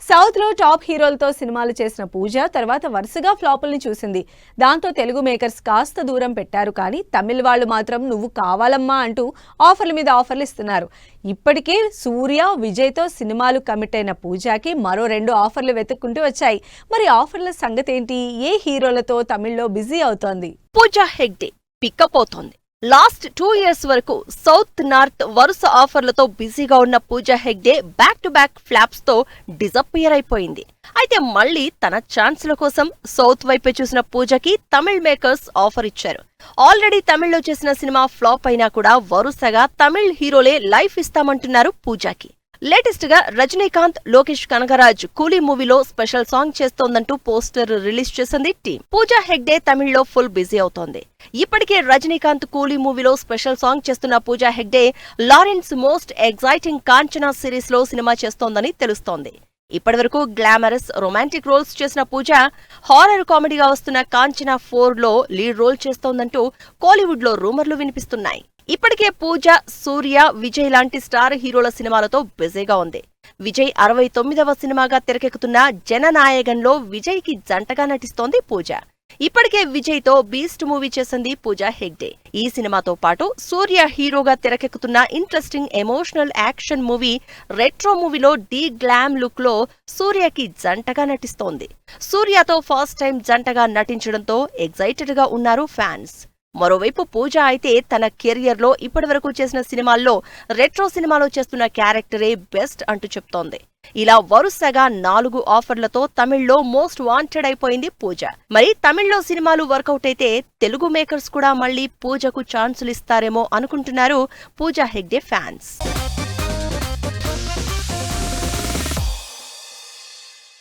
South లో top హీరోలతో సినిమాలు చేసిన పూజ తర్వాత వరుసగా ఫ్లాపుల్ని చూసింది. దాంతో తెలుగు మేకర్స్ కాస్త దూరం పెట్టారు. కానీ తమిళ వాళ్ళు మాత్రం నువ్వు కావాలమ్మా అంటూ ఆఫర్ల మీద ఆఫర్లు ఇస్తున్నారు. ఇప్పటికే సూర్య, విజయ్తో సినిమాలు కమిట్ అయిన పూజకి మరో 2 ఆఫర్లు వెతుక్కుంటూ వచ్చాయి. మరి ఆఫర్ల సంగతి ఏంటి? ఏ హీరోలతో తమిళ్లో బిజీ అవుతోంది? పూజా హెగ్డే పిక్కపోతోంది. లాస్ట్ 2 years వరకు సౌత్ నార్త్ వరుస ఆఫర్లతో బిజీగా ఉన్న Pooja Hegde back to back flops తో డిజపియర్ అయిపోయింది. అయితే మళ్లీ తన ఛాన్స్ల కోసం సౌత్ వైపే చూసిన పూజకి తమిళ్ మేకర్స్ ఆఫర్ ఇచ్చారు. ఆల్రెడీ తమిళ్లో చేసిన సినిమా ఫ్లాప్ అయినా కూడా వరుసగా తమిళ్ హీరోలే లైఫ్ ఇస్తామంటున్నారు పూజాకి. లేటెస్ట్ గా రజనీకాంత్, లోకేష్ కనగరాజ్ కూలీ మూవీలో స్పెషల్ సాంగ్ చేస్తోందంటూ పోస్టర్ రిలీజ్ చేసింది టీం. పూజా హెగ్డే తమిళ్లో ఫుల్ బిజీ అవుతోంది. ఇప్పటికే రజనీకాంత్ కూలీ మూవీలో స్పెషల్ సాంగ్ చేస్తున్న Pooja Hegde Lawrence most exciting Kanchana series లో సినిమా చేస్తోందని తెలుస్తోంది. ఇప్పటివరకు గ్లామరస్, రొమాంటిక్ రోల్స్ చేసిన పూజ హారర్ కామెడీగా వస్తున్న కాంచనా 4 లో లీడ్ రోల్ చేస్తోందంటూ కోలీవుడ్ లో రూమర్లు వినిపిస్తున్నాయి. ఇప్పటికే పూజ, సూర్య, విజయ్ లాంటి స్టార్ హీరోల సినిమాలతో బిజీగా ఉంది. విజయ్ 69వ సినిమాగా తెరకెక్కుతున్న జననాయగంలో విజయ్ కి జంటగా నటిస్తోంది పూజ. ఇప్పటికే విజయ్ తో బీస్ట్ మూవీ చేసింది పూజా హెగ్డే. ఈ సినిమాతో పాటు సూర్య హీరోగా తెరకెక్కుతున్న interesting emotional action movie retro మూవీలో డీ గ్లామ్ లుక్ లో సూర్యకి జంటగా నటిస్తోంది. సూర్యతో ఫస్ట్ టైం జంటగా నటించడంతో ఎగ్జైటెడ్ గా ఉన్నారు ఫ్యాన్స్. మరోవైపు పూజ అయితే తన కెరియర్ లో ఇప్పటివరకు చేసిన సినిమాల్లో రెట్రో సినిమాలో చేస్తున్న క్యారెక్టరే బెస్ట్ అంటూ చెప్తోంది. ఇలా వరుసగా 4 ఆఫర్లతో తమిళ్లో మోస్ట్ వాంటెడ్ అయిపోయింది పూజ. మరి తమిళ్లో సినిమాలు వర్కౌట్ అయితే తెలుగు మేకర్స్ కూడా మళ్లీ పూజకు ఛాన్సులు ఇస్తారేమో అనుకుంటున్నారు పూజా హెగ్డే ఫ్యాన్స్.